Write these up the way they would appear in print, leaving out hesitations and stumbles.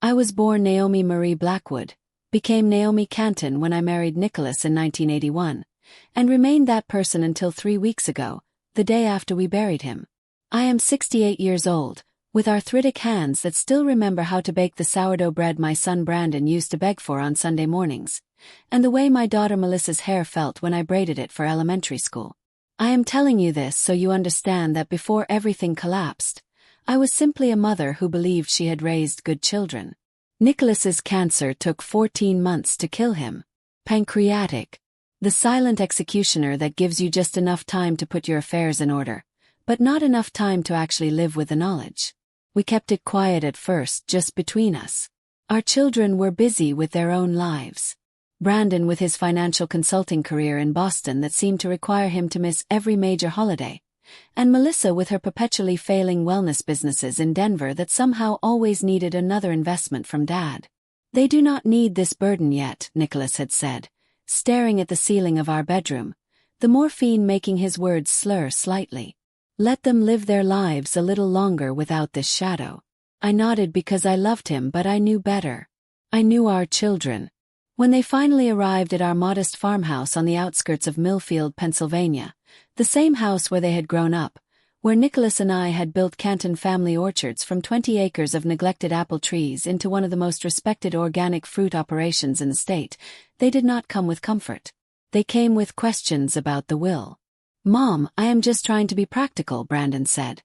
I was born Naomi Marie Blackwood, became Naomi Canton when I married Nicholas in 1981, and remained that person until 3 weeks ago, the day after we buried him. I am 68 years old, with arthritic hands that still remember how to bake the sourdough bread my son Brandon used to beg for on Sunday mornings, and the way my daughter Melissa's hair felt when I braided it for elementary school. I am telling you this so you understand that before everything collapsed, I was simply a mother who believed she had raised good children. Nicholas's cancer took 14 months to kill him. Pancreatic. The silent executioner that gives you just enough time to put your affairs in order, but not enough time to actually live with the knowledge. We kept it quiet at first, just between us. Our children were busy with their own lives. Brandon with his financial consulting career in Boston that seemed to require him to miss every major holiday, and Melissa with her perpetually failing wellness businesses in Denver that somehow always needed another investment from Dad. They do not need this burden yet, Nicholas had said, staring at the ceiling of our bedroom, the morphine making his words slur slightly. Let them live their lives a little longer without this shadow. I nodded because I loved him, but I knew better. I knew our children. When they finally arrived at our modest farmhouse on the outskirts of Millfield, Pennsylvania, the same house where they had grown up, where Nicholas and I had built Canton family orchards from 20 acres of neglected apple trees into one of the most respected organic fruit operations in the state, they did not come with comfort. They came with questions about the will. "Mom, I am just trying to be practical," Brandon said,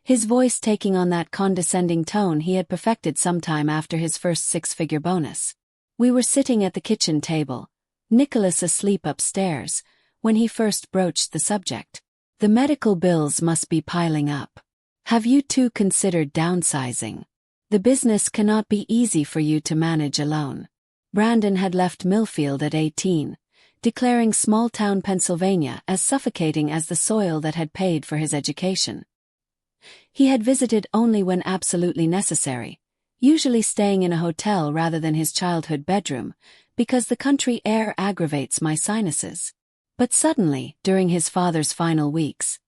his voice taking on that condescending tone he had perfected sometime after his first 6-figure bonus. We were sitting at the kitchen table, Nicholas asleep upstairs, when he first broached the subject. "The medical bills must be piling up. Have you two considered downsizing? The business cannot be easy for you to manage alone." Brandon had left Millfield at 18, declaring small-town Pennsylvania as suffocating as the soil that had paid for his education. He had visited only when absolutely necessary, usually staying in a hotel rather than his childhood bedroom, because the country air aggravates my sinuses. But suddenly, during his father's final weeks,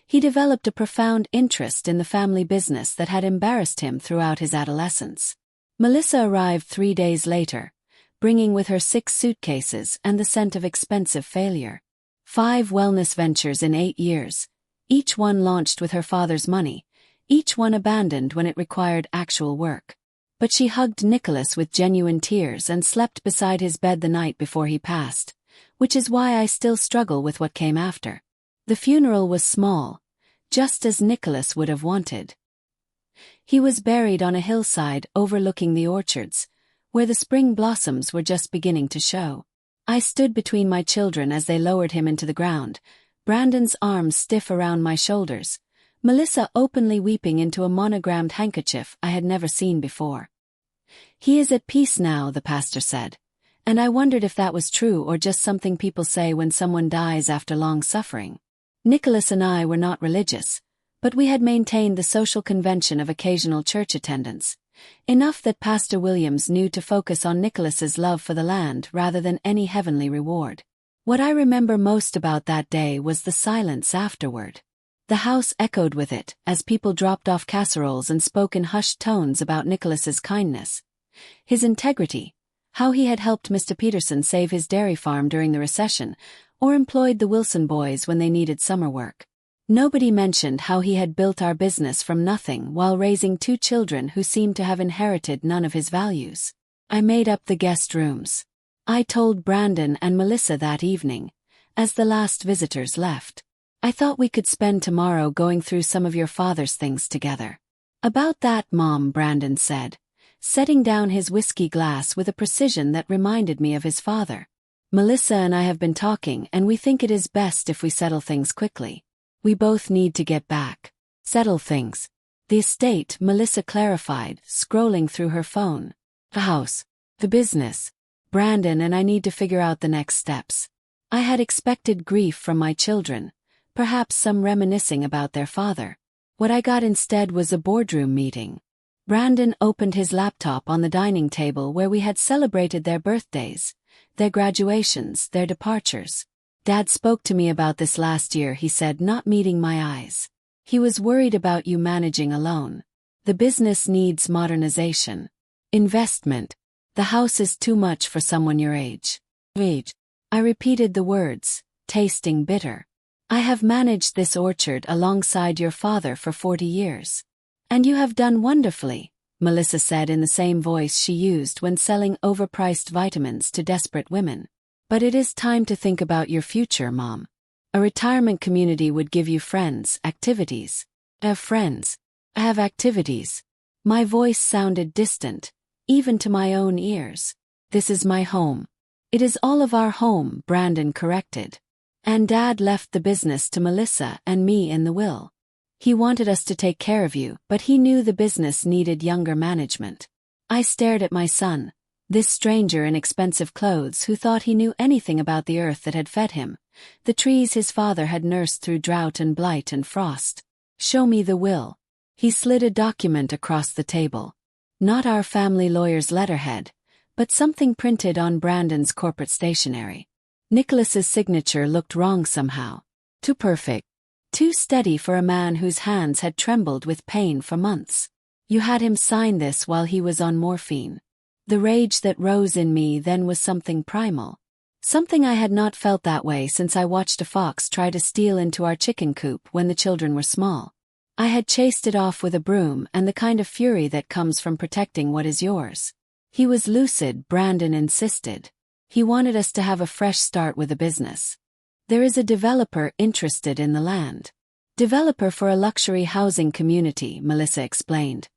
he developed a profound interest in the family business that had embarrassed him throughout his adolescence. Melissa arrived 3 days later, bringing with her 6 suitcases and the scent of expensive failure. 5 wellness ventures in 8 years, each one launched with her father's money, each one abandoned when it required actual work. But she hugged Nicholas with genuine tears and slept beside his bed the night before he passed, which is why I still struggle with what came after. The funeral was small, just as Nicholas would have wanted. He was buried on a hillside overlooking the orchards, where the spring blossoms were just beginning to show. I stood between my children as they lowered him into the ground, Brandon's arms stiff around my shoulders, Melissa openly weeping into a monogrammed handkerchief I had never seen before. "He is at peace now," the pastor said, and I wondered if that was true or just something people say when someone dies after long suffering. Nicholas and I were not religious, but we had maintained the social convention of occasional church attendance, enough that Pastor Williams knew to focus on Nicholas's love for the land rather than any heavenly reward. What I remember most about that day was the silence afterward. The house echoed with it as people dropped off casseroles and spoke in hushed tones about Nicholas's kindness, his integrity, how he had helped Mr. Peterson save his dairy farm during the recession, or employed the Wilson boys when they needed summer work. Nobody mentioned how he had built our business from nothing while raising 2 children who seemed to have inherited none of his values. I made up the guest rooms. I told Brandon and Melissa that evening, as the last visitors left. "I thought we could spend tomorrow going through some of your father's things together." "About that, Mom," Brandon said, setting down his whiskey glass with a precision that reminded me of his father. "Melissa and I have been talking and we think it is best if we settle things quickly. We both need to get back." "Settle things." "The estate," Melissa clarified, scrolling through her phone. "The house. The business. Brandon and I need to figure out the next steps." I had expected grief from my children, perhaps some reminiscing about their father. What I got instead was a boardroom meeting. Brandon opened his laptop on the dining table where we had celebrated their birthdays, their graduations, their departures. "Dad spoke to me about this last year," he said, not meeting my eyes. "He was worried about you managing alone. The business needs modernization." Investment. The house is too much for someone your age. Age. I repeated the words, tasting bitter. I have managed this orchard alongside your father for 40 years. And you have done wonderfully, Melissa said in the same voice she used when selling overpriced vitamins to desperate women. But it is time to think about your future, Mom. A retirement community would give you friends, activities. I have friends. I have activities. My voice sounded distant, even to my own ears. This is my home. It is all of our home, Brandon corrected. And Dad left the business to Melissa and me in the will. He wanted us to take care of you, but he knew the business needed younger management. I stared at my son, this stranger in expensive clothes who thought he knew anything about the earth that had fed him, the trees his father had nursed through drought and blight and frost. Show me the will. He slid a document across the table. Not our family lawyer's letterhead, but something printed on Brandon's corporate stationery. Nicholas's signature looked wrong somehow. Too perfect. Too steady for a man whose hands had trembled with pain for months. You had him sign this while he was on morphine. The rage that rose in me then was something primal. Something I had not felt that way since I watched a fox try to steal into our chicken coop when the children were small. I had chased it off with a broom and the kind of fury that comes from protecting what is yours. He was lucid, Brandon insisted. He wanted us to have a fresh start with a business. There is a developer interested in the land. Developer for a luxury housing community, Melissa explained.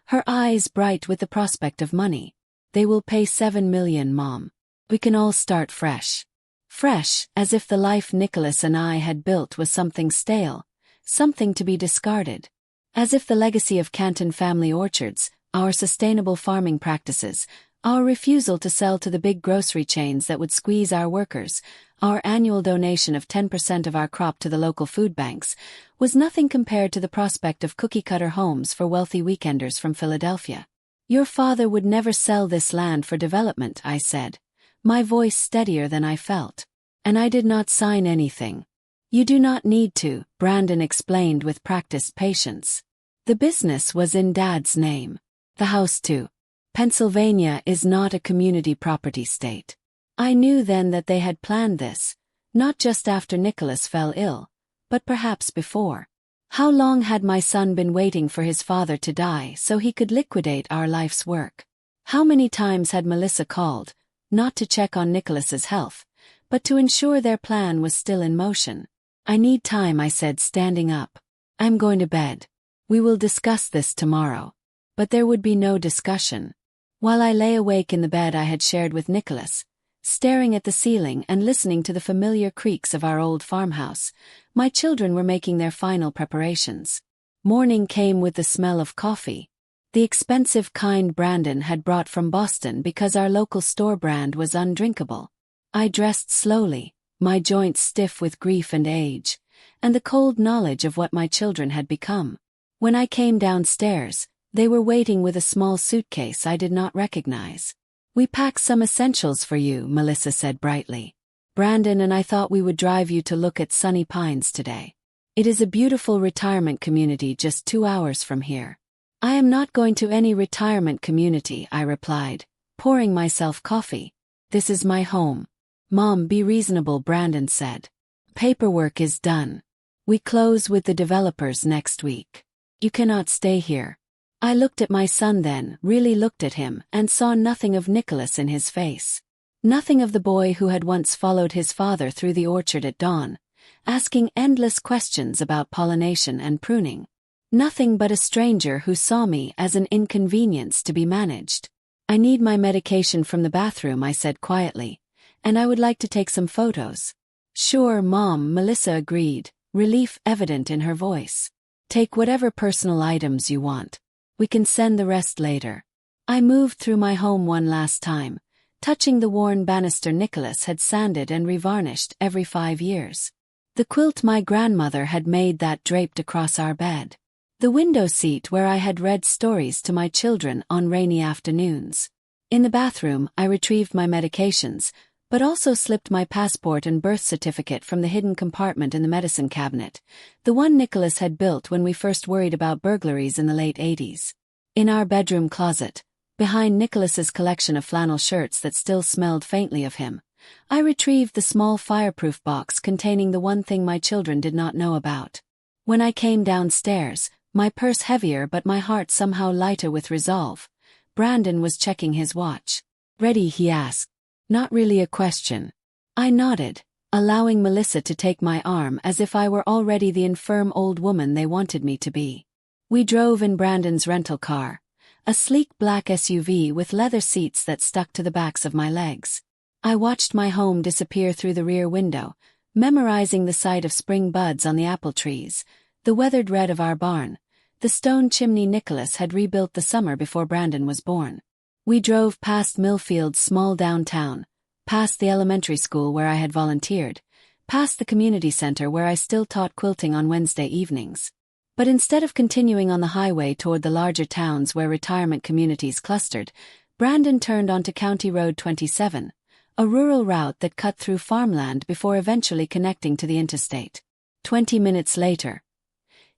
Her eyes bright with the prospect of money. They will pay $7 million, Mom. We can all start fresh. Fresh, as if the life Nicholas and I had built was something stale, something to be discarded. As if the legacy of Canton Family Orchards, our sustainable farming practices, our refusal to sell to the big grocery chains that would squeeze our workers, our annual donation of 10% of our crop to the local food banks, was nothing compared to the prospect of cookie-cutter homes for wealthy weekenders from Philadelphia. Your father would never sell this land for development, I said, my voice steadier than I felt. And I did not sign anything. You do not need to, Brandon explained with practiced patience. The business was in Dad's name. The house too. Pennsylvania is not a community property state. I knew then that they had planned this, not just after Nicholas fell ill, but perhaps before. How long had my son been waiting for his father to die so he could liquidate our life's work? How many times had Melissa called, not to check on Nicholas's health, but to ensure their plan was still in motion? I need time, I said, standing up. I'm going to bed. We will discuss this tomorrow. But there would be no discussion. While I lay awake in the bed I had shared with Nicholas, staring at the ceiling and listening to the familiar creaks of our old farmhouse, my children were making their final preparations. Morning came with the smell of coffee, the expensive kind Brandon had brought from Boston because our local store brand was undrinkable. I dressed slowly, my joints stiff with grief and age, and the cold knowledge of what my children had become. When I came downstairs, they were waiting with a small suitcase I did not recognize. We packed some essentials for you, Melissa said brightly. Brandon and I thought we would drive you to look at Sunny Pines today. It is a beautiful retirement community just 2 hours from here. I am not going to any retirement community, I replied, pouring myself coffee. This is my home. Mom, be reasonable, Brandon said. Paperwork is done. We close with the developers next week. You cannot stay here. I looked at my son then, really looked at him, and saw nothing of Nicholas in his face. Nothing of the boy who had once followed his father through the orchard at dawn, asking endless questions about pollination and pruning. Nothing but a stranger who saw me as an inconvenience to be managed. I need my medication from the bathroom, I said quietly, and I would like to take some photos. Sure, Mom, Melissa agreed, relief evident in her voice. Take whatever personal items you want. We can send the rest later. I moved through my home one last time, touching the worn banister Nicholas had sanded and revarnished every 5 years. The quilt my grandmother had made that draped across our bed. The window seat where I had read stories to my children on rainy afternoons. In the bathroom, I retrieved my medications, but also slipped my passport and birth certificate from the hidden compartment in the medicine cabinet, the one Nicholas had built when we first worried about burglaries in the late 80s. In our bedroom closet, Behind Nicholas's collection of flannel shirts that still smelled faintly of him, I retrieved the small fireproof box containing the one thing my children did not know about. When I came downstairs, my purse heavier but my heart somehow lighter with resolve, Brandon was checking his watch. "Ready?" he asked. Not really a question. I nodded, allowing Melissa to take my arm as if I were already the infirm old woman they wanted me to be. We drove in Brandon's rental car, a sleek black SUV with leather seats that stuck to the backs of my legs. I watched my home disappear through the rear window, memorizing the sight of spring buds on the apple trees, the weathered red of our barn, the stone chimney Nicholas had rebuilt the summer before Brandon was born. We drove past Millfield's small downtown, past the elementary school where I had volunteered, past the community center where I still taught quilting on Wednesday evenings. But instead of continuing on the highway toward the larger towns where retirement communities clustered, Brandon turned onto County Road 27, a rural route that cut through farmland before eventually connecting to the interstate. 20 minutes later,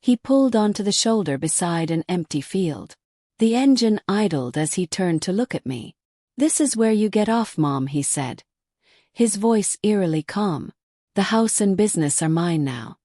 he pulled onto the shoulder beside an empty field. The engine idled as he turned to look at me. "This is where you get off, Mom," he said, his voice eerily calm. "The house and business are mine now."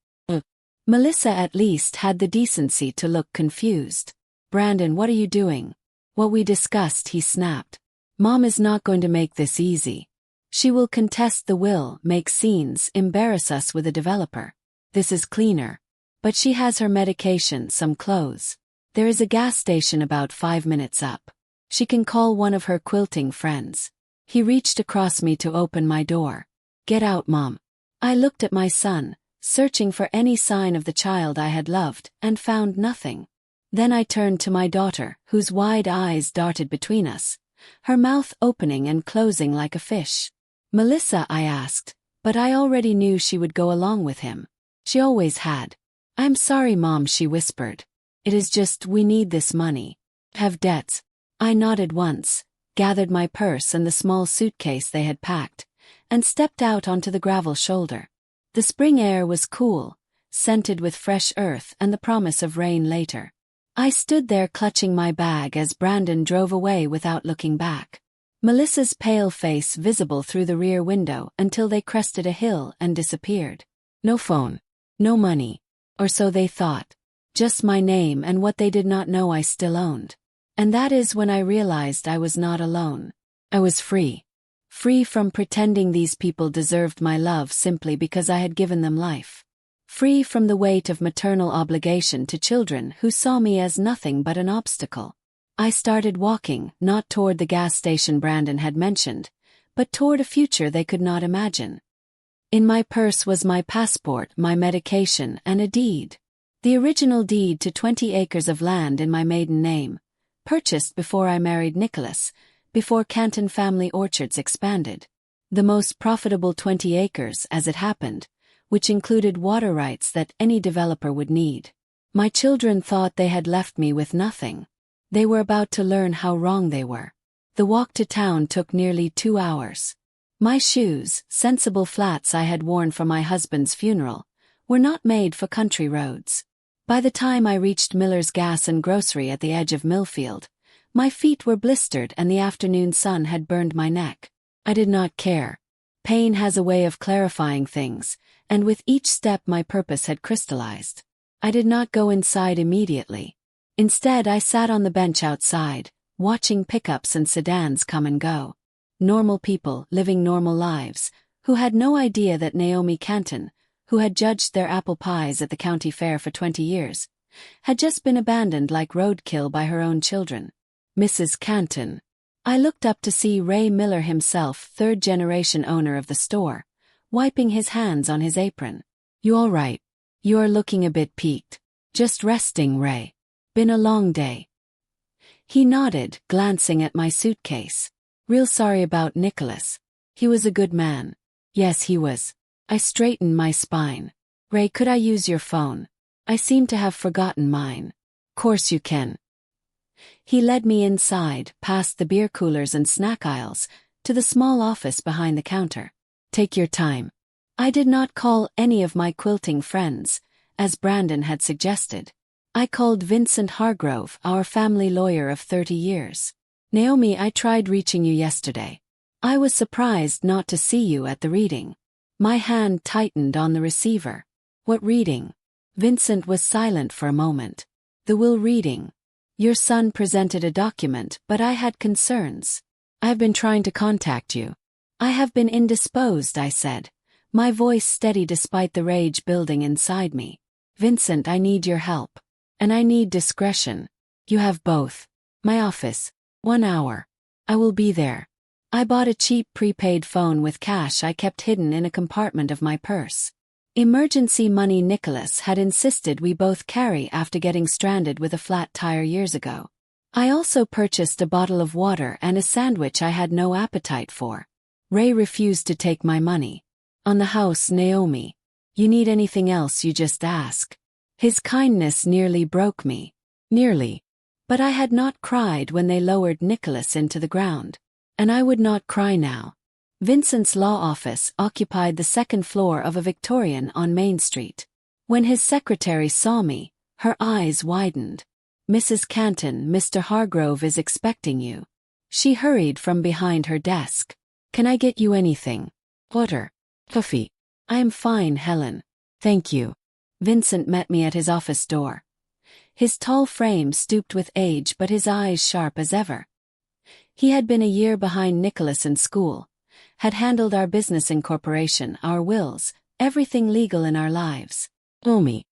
Melissa at least had the decency to look confused. "Brandon, what are you doing?" "What we discussed," he snapped. "Mom is not going to make this easy. She will contest the will, make scenes, embarrass us with a developer. This is cleaner. But she has her medication, some clothes. There is a gas station about 5 minutes up. She can call one of her quilting friends." He reached across me to open my door. "Get out, Mom." I looked at my son, searching for any sign of the child I had loved, and found nothing. Then I turned to my daughter, whose wide eyes darted between us, her mouth opening and closing like a fish. "Melissa," I asked, but I already knew she would go along with him. She always had. "I'm sorry, Mom," she whispered. "It is just, we need this money. Have debts." I nodded once, gathered my purse and the small suitcase they had packed, and stepped out onto the gravel shoulder. The spring air was cool, scented with fresh earth and the promise of rain later. I stood there clutching my bag as Brandon drove away without looking back. Melissa's pale face visible through the rear window until they crested a hill and disappeared. No phone. No money. Or so they thought. Just my name and what they did not know I still owned. And that is when I realized I was not alone. I was free. Free from pretending these people deserved my love simply because I had given them life. Free from the weight of maternal obligation to children who saw me as nothing but an obstacle. I started walking, not toward the gas station Brandon had mentioned, but toward a future they could not imagine. In my purse was my passport, my medication, and a deed. The original deed to 20 acres of land in my maiden name, purchased before I married Nicholas, before Canton Family Orchards expanded. The most profitable 20 acres, as it happened, which included water rights that any developer would need. My children thought they had left me with nothing. They were about to learn how wrong they were. The walk to town took nearly 2 hours. My shoes, sensible flats I had worn for my husband's funeral, were not made for country roads. By the time I reached Miller's Gas and Grocery at the edge of Millfield, my feet were blistered and the afternoon sun had burned my neck. I did not care. Pain has a way of clarifying things, and with each step my purpose had crystallized. I did not go inside immediately. Instead, I sat on the bench outside, watching pickups and sedans come and go. Normal people living normal lives, who had no idea that Naomi Canton, who had judged their apple pies at the county fair for 20 years, had just been abandoned like roadkill by her own children. Mrs. Canton. I looked up to see Ray Miller himself, third-generation owner of the store, wiping his hands on his apron. "You all right? You are looking a bit peaked." "Just resting, Ray. Been a long day." He nodded, glancing at my suitcase. "Real sorry about Nicholas. He was a good man." "Yes, he was." I straightened my spine. "Ray, could I use your phone? I seem to have forgotten mine." "Course you can." He led me inside, past the beer coolers and snack aisles, to the small office behind the counter. "Take your time." I did not call any of my quilting friends, as Brandon had suggested. I called Vincent Hargrove, our family lawyer of 30 years. Naomi, I tried reaching you yesterday. I was surprised not to see you at the reading. My hand tightened on the receiver. What reading? Vincent was silent for a moment. The will reading. Your son presented a document, but I had concerns. I've been trying to contact you. I have been indisposed, I said, my voice steady despite the rage building inside me. Vincent, I need your help. And I need discretion. You have both. My office. 1 hour. I will be there. I bought a cheap prepaid phone with cash I kept hidden in a compartment of my purse. Emergency money Nicholas had insisted we both carry after getting stranded with a flat tire years ago. I also purchased a bottle of water and a sandwich I had no appetite for. Ray refused to take my money. On the house, Naomi. You need anything else, you just ask. His kindness nearly broke me. Nearly. But I had not cried when they lowered Nicholas into the ground. And I would not cry now. Vincent's law office occupied the second floor of a Victorian on Main Street. When his secretary saw me, her eyes widened. Mrs. Canton, Mr. Hargrove is expecting you. She hurried from behind her desk. Can I get you anything? Water. Coffee. I am fine, Helen. Thank you. Vincent met me at his office door. His tall frame stooped with age but his eyes sharp as ever. He had been a year behind Nicholas in school, had handled our business incorporation, our wills, everything legal in our lives. Naomi.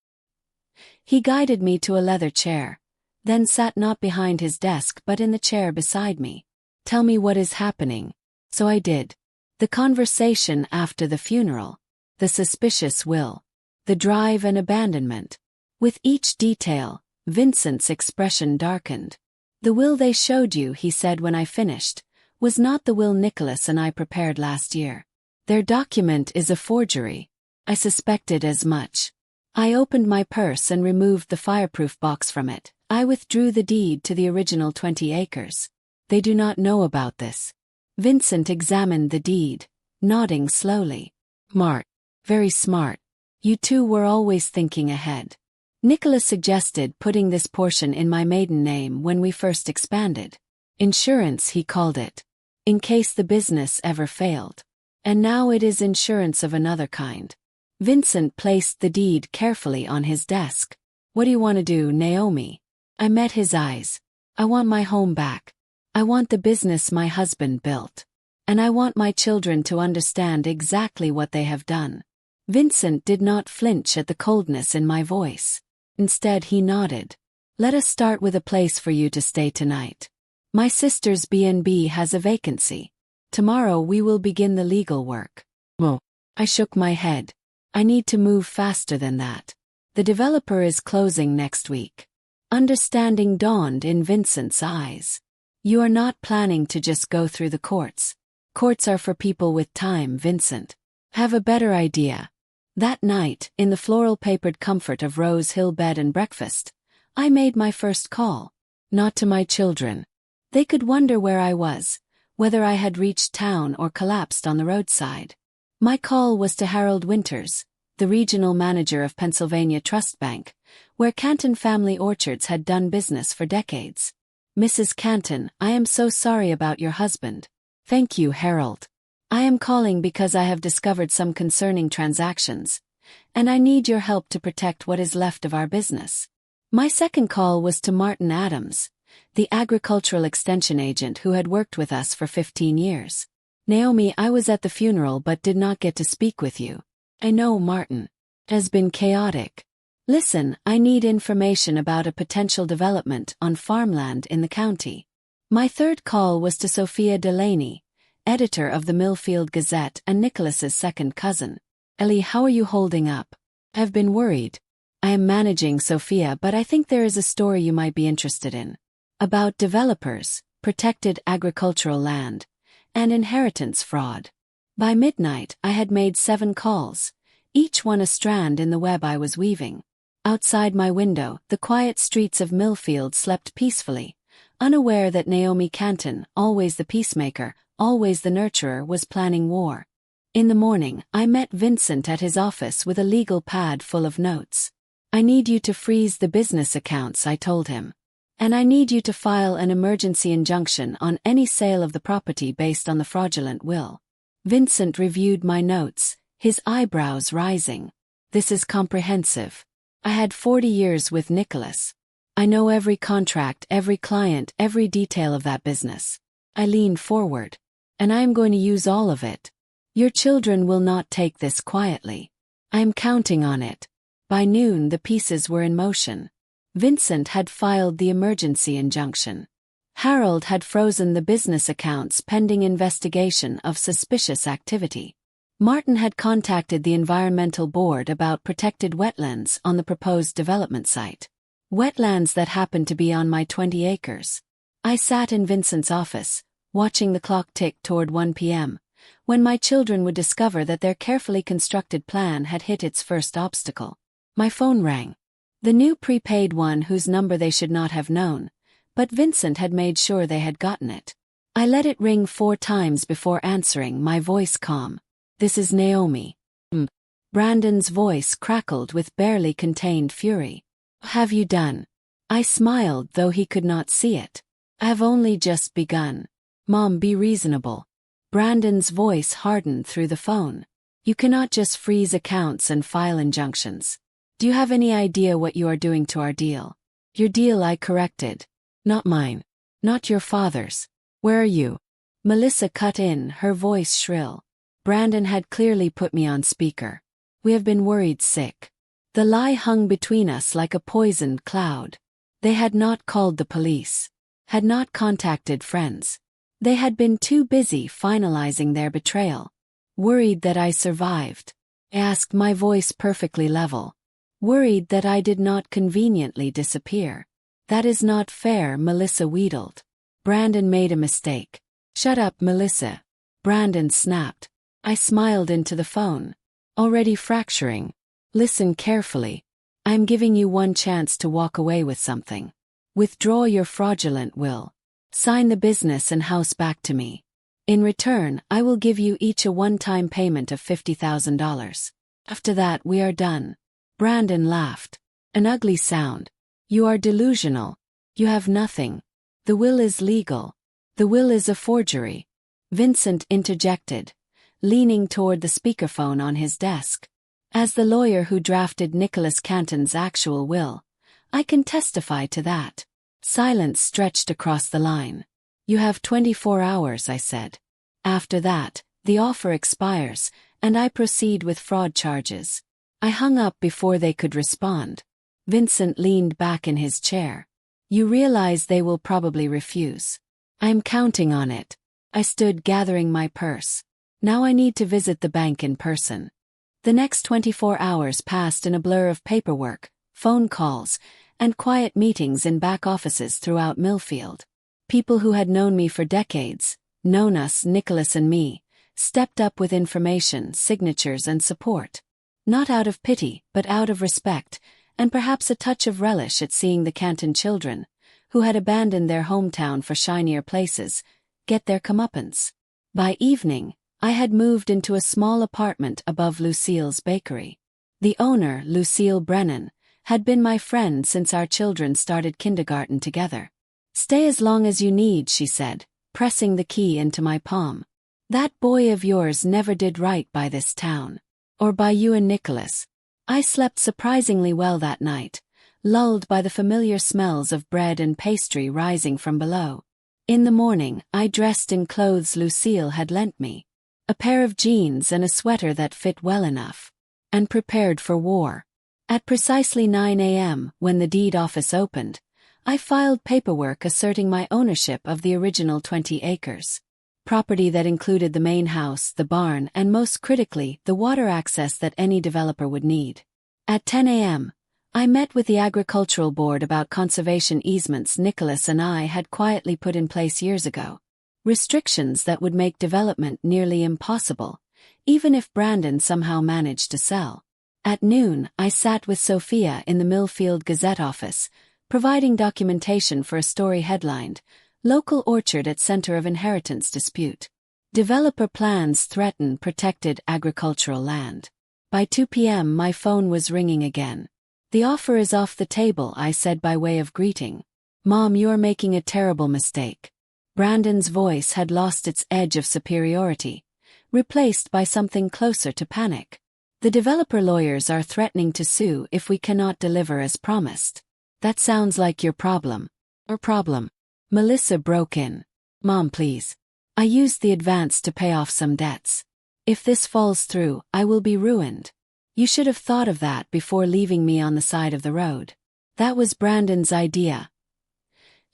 He guided me to a leather chair, then sat not behind his desk but in the chair beside me. Tell me what is happening. So I did. The conversation after the funeral, the suspicious will, the drive and abandonment. With each detail, Vincent's expression darkened. The will they showed you, he said when I finished, was not the will Nicholas and I prepared last year. Their document is a forgery. I suspected as much. I opened my purse and removed the fireproof box from it. I withdrew the deed to the original 20 acres. They do not know about this. Vincent examined the deed, nodding slowly. Smart. Very smart. You two were always thinking ahead. Nicholas suggested putting this portion in my maiden name when we first expanded. Insurance, he called it. In case the business ever failed. And now it is insurance of another kind. Vincent placed the deed carefully on his desk. What do you want to do, Naomi? I met his eyes. I want my home back. I want the business my husband built. And I want my children to understand exactly what they have done. Vincent did not flinch at the coldness in my voice. Instead, he nodded. Let us start with a place for you to stay tonight. My sister's B&B has a vacancy. Tomorrow we will begin the legal work. Well, I shook my head. I need to move faster than that. The developer is closing next week. Understanding dawned in Vincent's eyes. You are not planning to just go through the courts. Courts are for people with time, Vincent. Have a better idea. That night, in the floral-papered comfort of Rose Hill bed and breakfast, I made my first call. Not to my children. They could wonder where I was, whether I had reached town or collapsed on the roadside. My call was to Harold Winters, the regional manager of Pennsylvania Trust Bank, where Canton Family Orchards had done business for decades. Mrs. Canton, I am so sorry about your husband. Thank you, Harold. I am calling because I have discovered some concerning transactions, and I need your help to protect what is left of our business. My second call was to Martin Adams, the agricultural extension agent who had worked with us for 15 years. Naomi, I was at the funeral but did not get to speak with you. I know, Martin. It has been chaotic. Listen, I need information about a potential development on farmland in the county. My third call was to Sophia Delaney, editor of the Millfield Gazette and Nicholas's second cousin. Ellie, how are you holding up? I've been worried. I am managing Sophia, but I think there is a story you might be interested in. About developers, protected agricultural land, and inheritance fraud. By midnight, I had made 7 calls, each one a strand in the web I was weaving. Outside my window, the quiet streets of Millfield slept peacefully, unaware that Naomi Canton, always the peacemaker, always the nurturer, was planning war. In the morning, I met Vincent at his office with a legal pad full of notes. I need you to freeze the business accounts, I told him. And I need you to file an emergency injunction on any sale of the property based on the fraudulent will. Vincent reviewed my notes, his eyebrows rising. This is comprehensive. I had 40 years with Nicholas. I know every contract, every client, every detail of that business. I leaned forward. And I am going to use all of it. Your children will not take this quietly. I am counting on it. By noon the pieces were in motion. Vincent had filed the emergency injunction. Harold had frozen the business accounts pending investigation of suspicious activity. Martin had contacted the Environmental Board about protected wetlands on the proposed development site. Wetlands that happened to be on my 20 acres. I sat in Vincent's office, watching the clock tick toward 1 p.m., when my children would discover that their carefully constructed plan had hit its first obstacle. My phone rang. The new prepaid one whose number they should not have known, but Vincent had made sure they had gotten it. I let it ring 4 times before answering, my voice calm. This is Naomi. Brandon's voice crackled with barely contained fury. Have you done? I smiled, though he could not see it. I have only just begun. Mom, be reasonable. Brandon's voice hardened through the phone. You cannot just freeze accounts and file injunctions. Do you have any idea what you are doing to our deal? Your deal, I corrected. Not mine. Not your father's. Where are you? Melissa cut in, her voice shrill. Brandon had clearly put me on speaker. We have been worried sick. The lie hung between us like a poisoned cloud. They had not called the police. Had not contacted friends. They had been too busy finalizing their betrayal. Worried that I survived. I asked, my voice perfectly level. Worried that I did not conveniently disappear. That is not fair, Melissa wheedled. Brandon made a mistake. Shut up, Melissa. Brandon snapped. I smiled into the phone. Already fracturing. Listen carefully. I am giving you one chance to walk away with something. Withdraw your fraudulent will. Sign the business and house back to me. In return, I will give you each a one-time payment of $50,000. After that, we are done. Brandon laughed. An ugly sound. You are delusional. You have nothing. The will is legal. The will is a forgery. Vincent interjected, leaning toward the speakerphone on his desk. As the lawyer who drafted Nicholas Canton's actual will, I can testify to that. Silence stretched across the line. You have 24 hours, I said. After that, the offer expires, and I proceed with fraud charges. I hung up before they could respond. Vincent leaned back in his chair. You realize they will probably refuse. I'm counting on it. I stood gathering my purse. Now I need to visit the bank in person. The next 24 hours passed in a blur of paperwork, phone calls, and quiet meetings in back offices throughout Millfield. People who had known me for decades, known us, Nicholas and me, stepped up with information, signatures, and support. Not out of pity, but out of respect, and perhaps a touch of relish at seeing the Canton children, who had abandoned their hometown for shinier places, get their comeuppance. By evening, I had moved into a small apartment above Lucille's bakery. The owner, Lucille Brennan, had been my friend since our children started kindergarten together. Stay as long as you need, she said, pressing the key into my palm. That boy of yours never did right by this town. Or by you and Nicholas. I slept surprisingly well that night, lulled by the familiar smells of bread and pastry rising from below. In the morning, I dressed in clothes Lucille had lent me. A pair of jeans and a sweater that fit well enough. And prepared for war. At precisely 9 a.m., when the deed office opened, I filed paperwork asserting my ownership of the original 20 acres. Property that included the main house, the barn, and most critically, the water access that any developer would need. At 10 a.m., I met with the Agricultural Board about conservation easements Nicholas and I had quietly put in place years ago. Restrictions that would make development nearly impossible, even if Brandon somehow managed to sell. At noon, I sat with Sophia in the Millfield Gazette office, providing documentation for a story headlined, Local Orchard at Center of Inheritance Dispute. Developer plans threaten protected agricultural land. By 2 p.m. my phone was ringing again. The offer is off the table, I said by way of greeting. Mom, you're making a terrible mistake. Brandon's voice had lost its edge of superiority, replaced by something closer to panic. The developer lawyers are threatening to sue if we cannot deliver as promised. That sounds like your problem. Or problem. Melissa broke in. Mom, please. I used the advance to pay off some debts. If this falls through, I will be ruined. You should have thought of that before leaving me on the side of the road. That was Brandon's idea.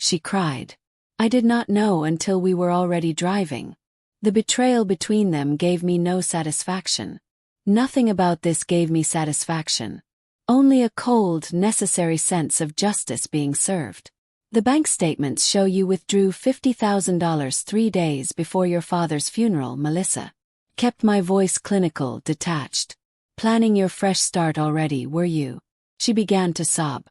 She cried. I did not know until we were already driving. The betrayal between them gave me no satisfaction. Nothing about this gave me satisfaction. Only a cold, necessary sense of justice being served. The bank statements show you withdrew $50,000 3 days before your father's funeral, Melissa. Kept my voice clinical, detached. Planning your fresh start already, were you? She began to sob.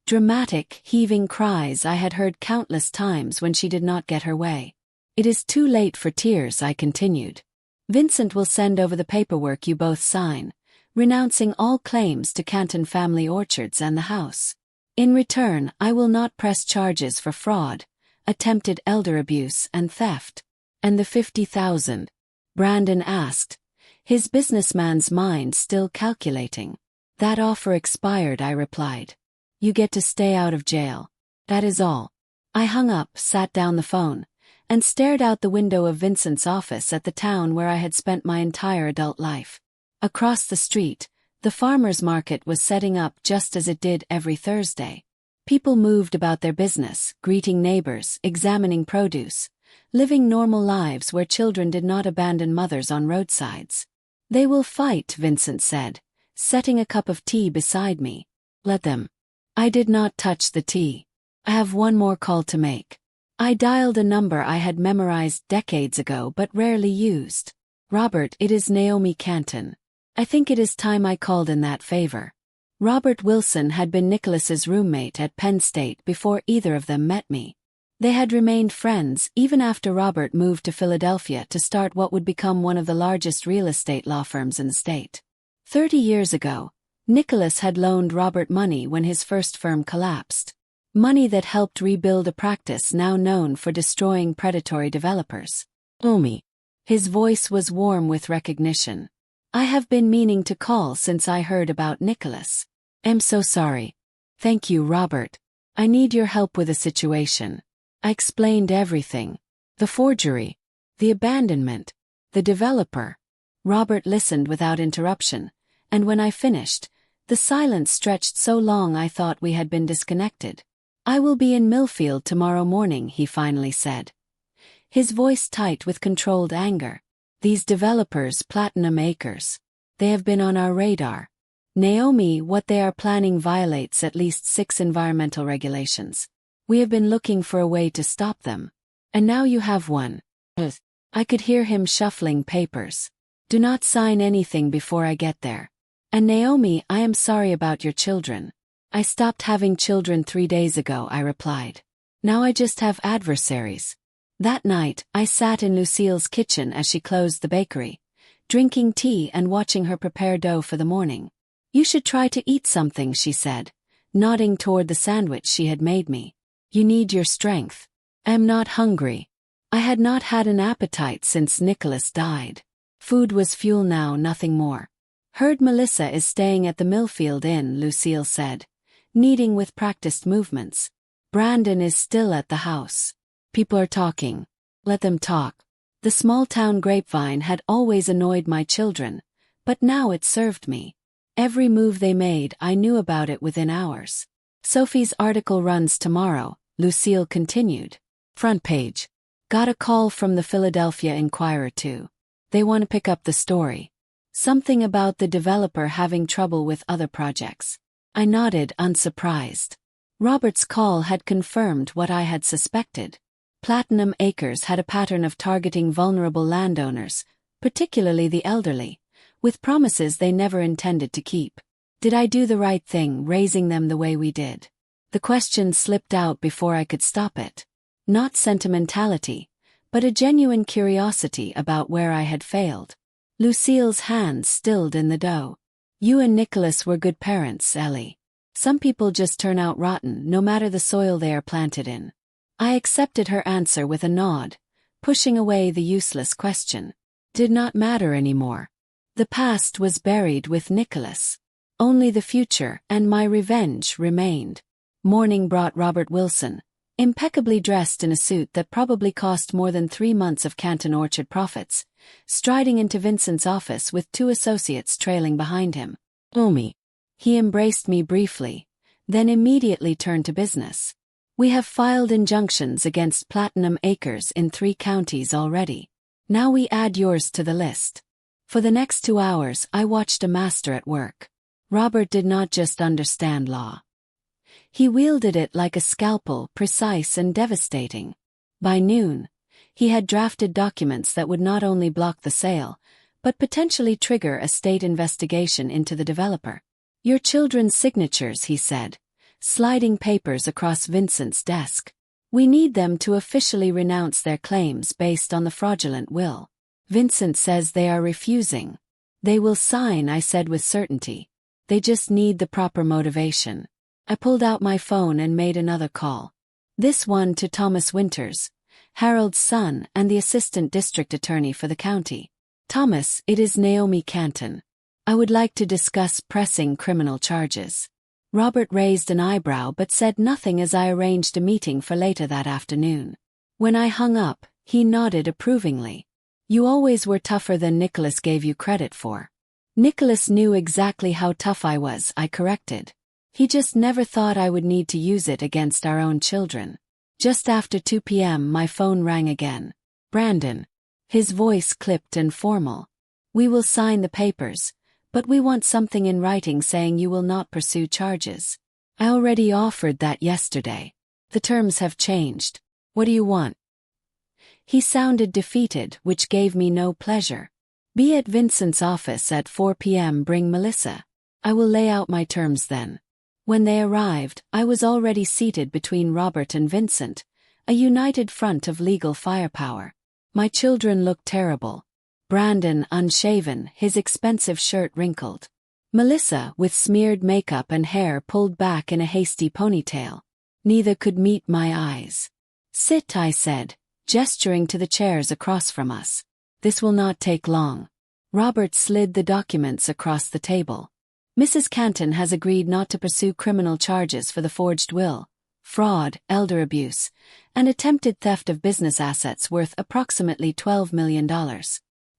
Dramatic, heaving cries I had heard countless times when she did not get her way. It is too late for tears, I continued. Vincent will send over the paperwork you both sign, renouncing all claims to Canton Family Orchards and the house. In return, I will not press charges for fraud, attempted elder abuse and theft. And the $50,000? Brandon asked, his businessman's mind still calculating. That offer expired, I replied. You get to stay out of jail. That is all. I hung up, sat down the phone, and stared out the window of Vincent's office at the town where I had spent my entire adult life. Across the street, the farmers' market was setting up just as it did every Thursday. People moved about their business, greeting neighbors, examining produce, living normal lives where children did not abandon mothers on roadsides. They will fight, Vincent said, setting a cup of tea beside me. Let them. I did not touch the tea. I have one more call to make. I dialed a number I had memorized decades ago but rarely used. Robert, it is Naomi Canton. I think it is time I called in that favor. Robert Wilson had been Nicholas's roommate at Penn State before either of them met me. They had remained friends even after Robert moved to Philadelphia to start what would become one of the largest real estate law firms in the state. 30 years ago, Nicholas had loaned Robert money when his first firm collapsed. Money that helped rebuild a practice now known for destroying predatory developers. Naomi. His voice was warm with recognition. I have been meaning to call since I heard about Nicholas. I'm so sorry. Thank you, Robert. I need your help with a situation. I explained everything. The forgery. The abandonment. The developer. Robert listened without interruption, and when I finished, the silence stretched so long I thought we had been disconnected. I will be in Millfield tomorrow morning, he finally said. His voice tight with controlled anger. These developers, Platinum Acres. They have been on our radar. Naomi, what they are planning violates at least 6 environmental regulations. We have been looking for a way to stop them. And now you have one. I could hear him shuffling papers. Do not sign anything before I get there. And Naomi, I am sorry about your children. I stopped having children 3 days ago, I replied. Now I just have adversaries. That night, I sat in Lucille's kitchen as she closed the bakery, drinking tea and watching her prepare dough for the morning. You should try to eat something, she said, nodding toward the sandwich she had made me. You need your strength. I am not hungry. I had not had an appetite since Nicholas died. Food was fuel now, nothing more. Heard Melissa is staying at the Millfield Inn, Lucille said, kneading with practiced movements. Brandon is still at the house. People are talking. Let them talk. The small-town grapevine had always annoyed my children, but now it served me. Every move they made, I knew about it within hours. Sophie's article runs tomorrow, Lucille continued. Front page. Got a call from the Philadelphia Inquirer too. They want to pick up the story. Something about the developer having trouble with other projects. I nodded, unsurprised. Robert's call had confirmed what I had suspected. Platinum Acres had a pattern of targeting vulnerable landowners, particularly the elderly, with promises they never intended to keep. Did I do the right thing raising them the way we did? The question slipped out before I could stop it. Not sentimentality, but a genuine curiosity about where I had failed. Lucille's hands stilled in the dough. You and Nicholas were good parents, Ellie. Some people just turn out rotten no matter the soil they are planted in. I accepted her answer with a nod, pushing away the useless question. Did not matter anymore. The past was buried with Nicholas. Only the future and my revenge remained. Morning brought Robert Wilson, impeccably dressed in a suit that probably cost more than 3 months of Canton Orchard profits, striding into Vincent's office with 2 associates trailing behind him. "Omi." He embraced me briefly, then immediately turned to business. "We have filed injunctions against Platinum Acres in 3 counties already. Now we add yours to the list." For the next 2 hours I watched a master at work. Robert did not just understand law. He wielded it like a scalpel, precise and devastating. By noon, he had drafted documents that would not only block the sale, but potentially trigger a state investigation into the developer. "Your children's signatures," he said, sliding papers across Vincent's desk. "We need them to officially renounce their claims based on the fraudulent will." "Vincent says they are refusing." "They will sign," I said with certainty. "They just need the proper motivation." I pulled out my phone and made another call. This one to Thomas Winters, Harold's son and the assistant district attorney for the county. "Thomas, it is Naomi Canton. I would like to discuss pressing criminal charges." Robert raised an eyebrow but said nothing as I arranged a meeting for later that afternoon. When I hung up, he nodded approvingly. "You always were tougher than Nicholas gave you credit for." "Nicholas knew exactly how tough I was," I corrected. "He just never thought I would need to use it against our own children." Just after 2 p.m. my phone rang again. "Brandon." His voice clipped and formal. "We will sign the papers, but we want something in writing saying you will not pursue charges." "I already offered that yesterday. The terms have changed. What do you want?" He sounded defeated, which gave me no pleasure. "Be at Vincent's office at 4 p.m. Bring Melissa. I will lay out my terms then." When they arrived, I was already seated between Robert and Vincent, a united front of legal firepower. My children looked terrible. Brandon unshaven, his expensive shirt wrinkled. Melissa with smeared makeup and hair pulled back in a hasty ponytail. Neither could meet my eyes. "Sit," I said, gesturing to the chairs across from us. "This will not take long." Robert slid the documents across the table. "Mrs. Canton has agreed not to pursue criminal charges for the forged will, fraud, elder abuse, and attempted theft of business assets worth approximately $12 million.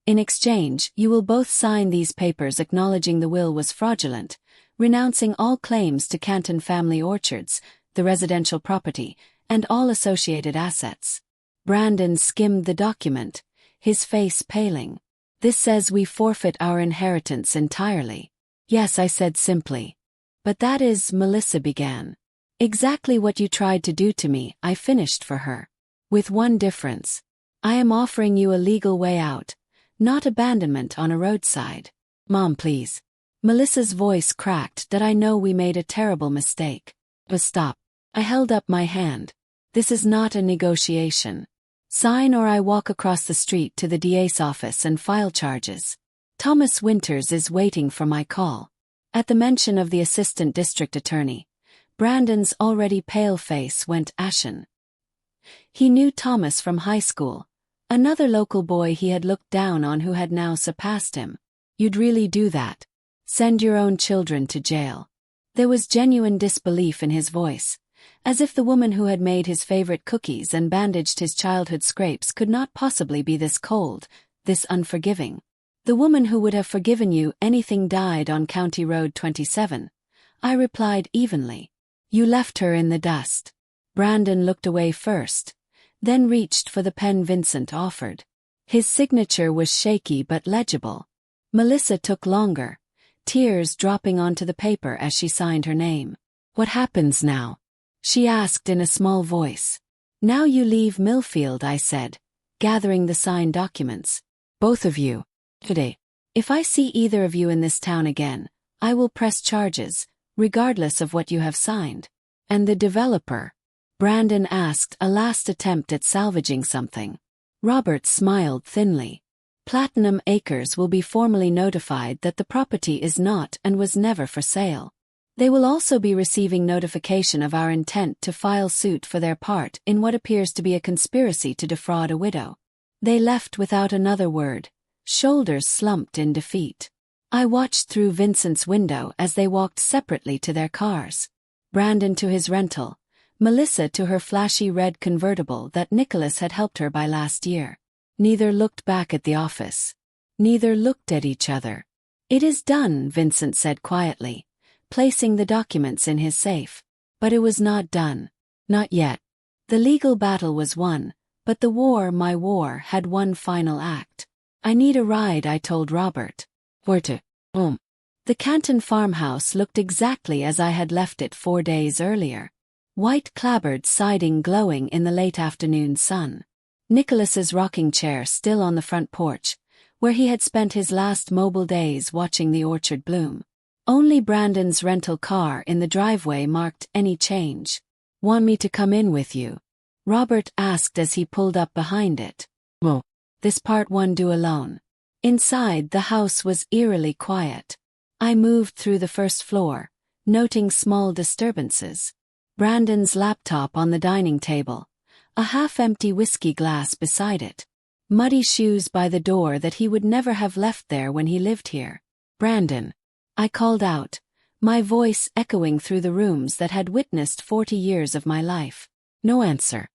In exchange, you will both sign these papers acknowledging the will was fraudulent, renouncing all claims to Canton Family Orchards, the residential property, and all associated assets." Brandon skimmed the document, his face paling. "This says we forfeit our inheritance entirely." "Yes," I said simply. "But that is," Melissa began. "Exactly what you tried to do to me," I finished for her. "With one difference. I am offering you a legal way out, not abandonment on a roadside." "Mom, please." Melissa's voice cracked that I know we made a terrible mistake. "But stop." I held up my hand. "This is not a negotiation. Sign or I walk across the street to the DA's office and file charges. Thomas Winters is waiting for my call." At the mention of the assistant district attorney, Brandon's already pale face went ashen. He knew Thomas from high school, another local boy he had looked down on who had now surpassed him. "You'd really do that? Send your own children to jail?" There was genuine disbelief in his voice, as if the woman who had made his favorite cookies and bandaged his childhood scrapes could not possibly be this cold, this unforgiving. "The woman who would have forgiven you anything died on County Road 27, I replied evenly. "You left her in the dust." Brandon looked away first, then reached for the pen Vincent offered. His signature was shaky but legible. Melissa took longer, tears dropping onto the paper as she signed her name. "What happens now?" she asked in a small voice. "Now you leave Millfield," I said, gathering the signed documents. "Both of you. Today. If I see either of you in this town again, I will press charges, regardless of what you have signed." "And the developer?" Brandon asked, a last attempt at salvaging something. Robert smiled thinly. "Platinum Acres will be formally notified that the property is not and was never for sale. They will also be receiving notification of our intent to file suit for their part in what appears to be a conspiracy to defraud a widow. They left without another word, shoulders slumped in defeat. I watched through Vincent's window as they walked separately to their cars. Brandon to his rental, Melissa to her flashy red convertible that Nicholas had helped her buy last year. Neither looked back at the office. Neither looked at each other. "It is done," Vincent said quietly, placing the documents in his safe. But it was not done. Not yet. The legal battle was won, but the war, my war, had one final act. "I need a ride," I told Robert. "Where to?" The Canton farmhouse looked exactly as I had left it 4 days earlier. White clapboard siding glowing in the late afternoon sun. Nicholas's rocking chair still on the front porch, where he had spent his last mobile days watching the orchard bloom. Only Brandon's rental car in the driveway marked any change. "Want me to come in with you?" Robert asked as he pulled up behind it. "Well, this part one do alone." Inside, the house was eerily quiet. I moved through the first floor, noting small disturbances. Brandon's laptop on the dining table, a half-empty whiskey glass beside it. Muddy shoes by the door that he would never have left there when he lived here. "Brandon," I called out, my voice echoing through the rooms that had witnessed 40 years of my life. No answer.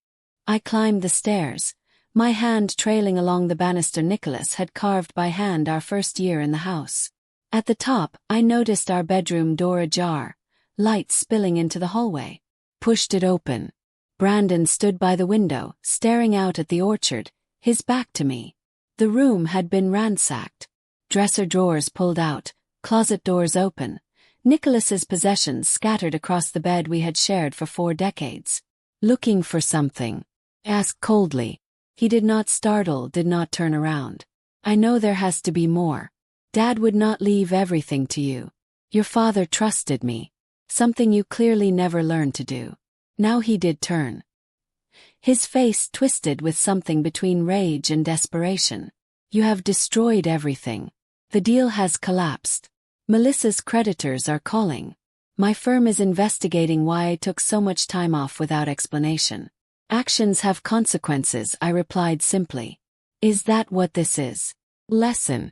I climbed the stairs, my hand trailing along the banister Nicholas had carved by hand our first year in the house. At the top, I noticed our bedroom door ajar, light spilling into the hallway. Pushed it open. Brandon stood by the window, staring out at the orchard, his back to me. The room had been ransacked. Dresser drawers pulled out, closet doors open. Nicholas's possessions scattered across the bed we had shared for 4 decades. "Looking for something?" asked coldly. He did not startle, did not turn around. "I know there has to be more. Dad would not leave everything to you. Your father trusted me. Something you clearly never learned to do." Now he did turn. His face twisted with something between rage and desperation. "You have destroyed everything. The deal has collapsed. Melissa's creditors are calling. My firm is investigating why I took so much time off without explanation. Actions have consequences," I replied simply. "Is that what this is? Lesson?"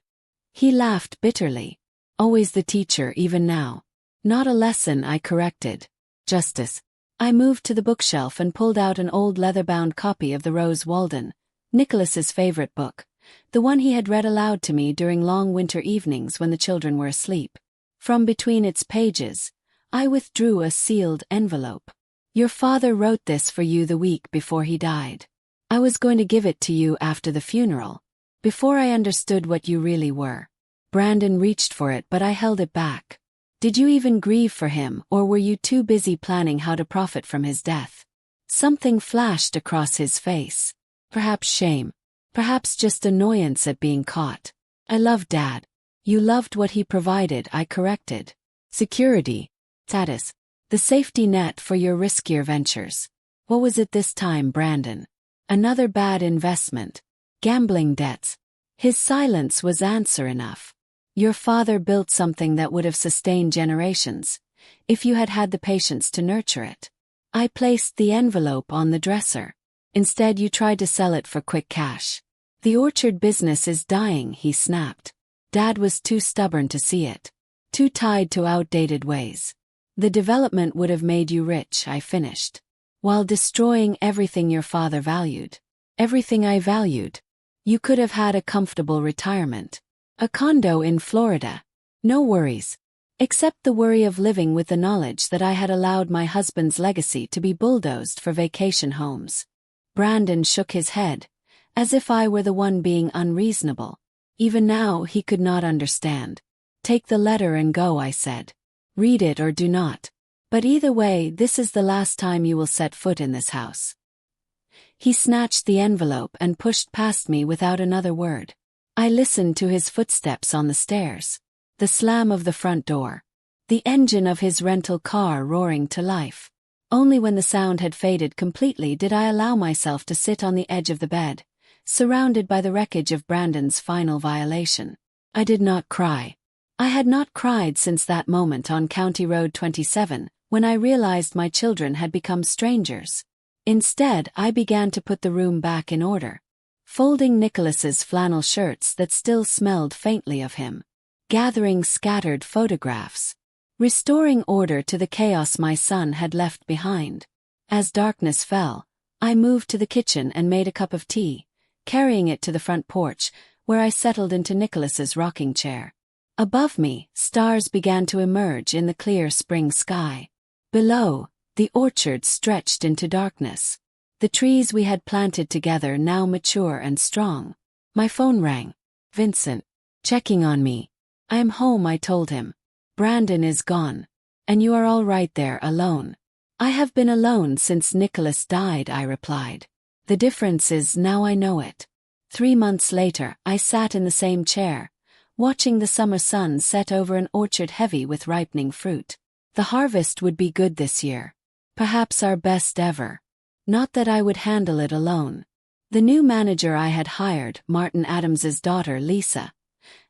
He laughed bitterly. "Always the teacher, even now." "Not a lesson," I corrected. "Justice." I moved to the bookshelf and pulled out an old leather-bound copy of The Rose Walden, Nicholas's favorite book, the one he had read aloud to me during long winter evenings when the children were asleep. From between its pages, I withdrew a sealed envelope. "Your father wrote this for you the week before he died. I was going to give it to you after the funeral, before I understood what you really were." Brandon reached for it, but I held it back. "Did you even grieve for him, or were you too busy planning how to profit from his death?" Something flashed across his face. Perhaps shame. Perhaps just annoyance at being caught. "I loved Dad." "You loved what he provided," I corrected. "Security. Status. The safety net for your riskier ventures. What was it this time, Brandon? Another bad investment. Gambling debts." His silence was answer enough. "Your father built something that would have sustained generations, if you had had the patience to nurture it." I placed the envelope on the dresser. "Instead you tried to sell it for quick cash. The orchard business is dying," he snapped. "Dad was too stubborn to see it. Too tied to outdated ways. The development would have made you rich," I finished, "while destroying everything your father valued." "Everything I valued. You could have had a comfortable retirement. A condo in Florida. No worries. Except the worry of living with the knowledge that I had allowed my husband's legacy to be bulldozed for vacation homes." Brandon shook his head, as if I were the one being unreasonable. Even now he could not understand. "Take the letter and go," I said. "Read it or do not. But either way, this is the last time you will set foot in this house." He snatched the envelope and pushed past me without another word. I listened to his footsteps on the stairs, the slam of the front door, the engine of his rental car roaring to life. Only when the sound had faded completely did I allow myself to sit on the edge of the bed, surrounded by the wreckage of Brandon's final violation. I did not cry. I had not cried since that moment on County Road 27, when I realized my children had become strangers. Instead, I began to put the room back in order, folding Nicholas's flannel shirts that still smelled faintly of him, gathering scattered photographs, restoring order to the chaos my son had left behind. As darkness fell, I moved to the kitchen and made a cup of tea, carrying it to the front porch, where I settled into Nicholas's rocking chair. Above me, stars began to emerge in the clear spring sky. Below, the orchard stretched into darkness. The trees we had planted together now mature and strong. My phone rang. Vincent. Checking on me. I am home, I told him. Brandon is gone. And you are all right there alone. I have been alone since Nicholas died, I replied. The difference is now I know it. 3 months later, I sat in the same chair, watching the summer sun set over an orchard heavy with ripening fruit. The harvest would be good this year. Perhaps our best ever. Not that I would handle it alone. The new manager I had hired, Martin Adams's daughter Lisa,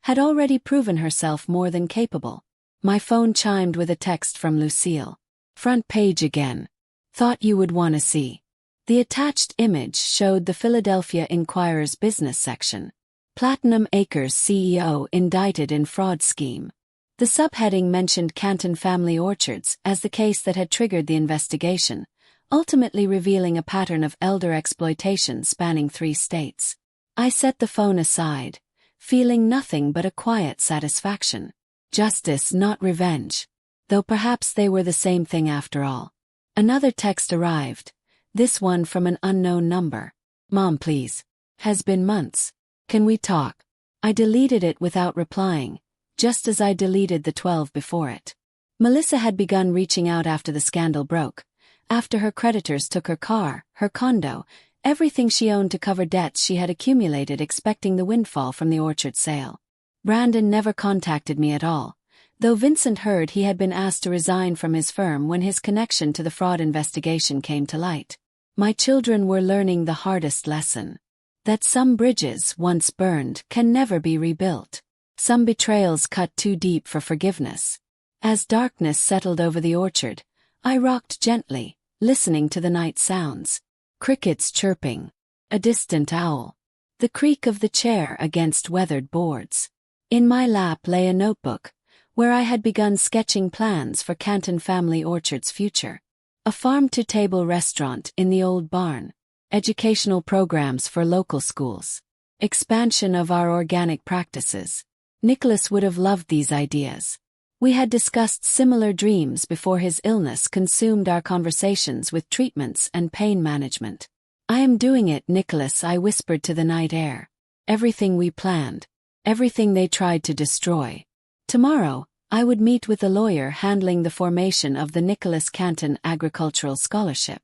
had already proven herself more than capable. My phone chimed with a text from Lucille. Front page again. Thought you would want to see. The attached image showed the Philadelphia Inquirer's business section. Platinum Acres CEO indicted in fraud scheme. The subheading mentioned Canton Family Orchards as the case that had triggered the investigation, ultimately revealing a pattern of elder exploitation spanning 3 states. I set the phone aside, feeling nothing but a quiet satisfaction. Justice, not revenge. Though perhaps they were the same thing after all. Another text arrived, this one from an unknown number. Mom, please. Has been months. Can we talk? I deleted it without replying, just as I deleted the 12 before it. Melissa had begun reaching out after the scandal broke, after her creditors took her car, her condo, everything she owned to cover debts she had accumulated expecting the windfall from the orchard sale. Brandon never contacted me at all, though Vincent heard he had been asked to resign from his firm when his connection to the fraud investigation came to light. My children were learning the hardest lesson. That some bridges, once burned, can never be rebuilt. Some betrayals cut too deep for forgiveness. As darkness settled over the orchard, I rocked gently, listening to the night sounds. Crickets chirping. A distant owl. The creak of the chair against weathered boards. In my lap lay a notebook, where I had begun sketching plans for Canton Family Orchard's future. A farm-to-table restaurant in the old barn. Educational programs for local schools. Expansion of our organic practices. Nicholas would have loved these ideas. We had discussed similar dreams before his illness consumed our conversations with treatments and pain management. I am doing it, Nicholas, I whispered to the night air. Everything we planned. Everything they tried to destroy. Tomorrow, I would meet with the lawyer handling the formation of the Nicholas Canton Agricultural Scholarship,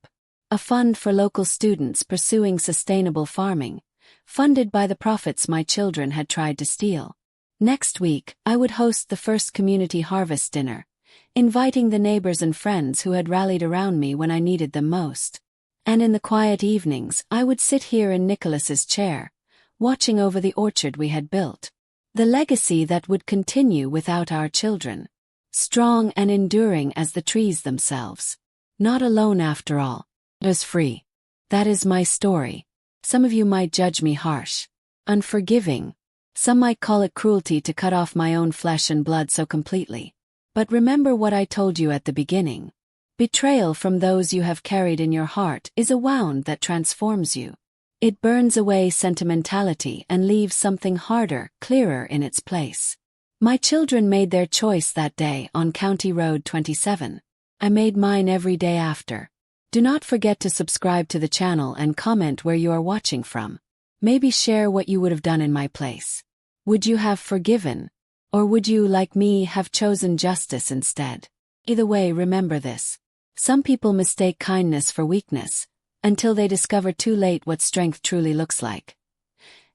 a fund for local students pursuing sustainable farming, funded by the profits my children had tried to steal. Next week, I would host the first community harvest dinner, inviting the neighbors and friends who had rallied around me when I needed them most. And in the quiet evenings, I would sit here in Nicholas's chair, watching over the orchard we had built. The legacy that would continue without our children. Strong and enduring as the trees themselves. Not alone after all. As free. That is my story. Some of you might judge me harsh. Unforgiving. Some might call it cruelty to cut off my own flesh and blood so completely. But remember what I told you at the beginning. Betrayal from those you have carried in your heart is a wound that transforms you. It burns away sentimentality and leaves something harder, clearer in its place. My children made their choice that day on County Road 27. I made mine every day after. Do not forget to subscribe to the channel and comment where you are watching from. Maybe share what you would have done in my place. Would you have forgiven? Or would you, like me, have chosen justice instead? Either way, remember this. Some people mistake kindness for weakness, until they discover too late what strength truly looks like.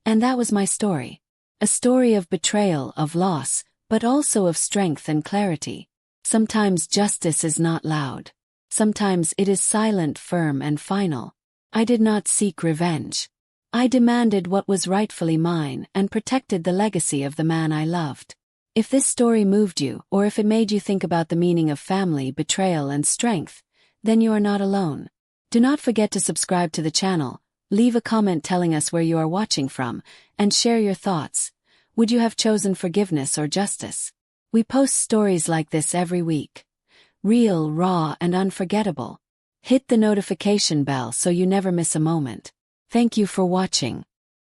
And that was my story. A story of betrayal, of loss, but also of strength and clarity. Sometimes justice is not loud. Sometimes it is silent, firm, and final. I did not seek revenge. I demanded what was rightfully mine and protected the legacy of the man I loved. If this story moved you, or if it made you think about the meaning of family, betrayal, and strength, then you are not alone. Do not forget to subscribe to the channel, leave a comment telling us where you are watching from, and share your thoughts. Would you have chosen forgiveness or justice? We post stories like this every week. Real, raw, and unforgettable. Hit the notification bell so you never miss a moment. Thank you for watching.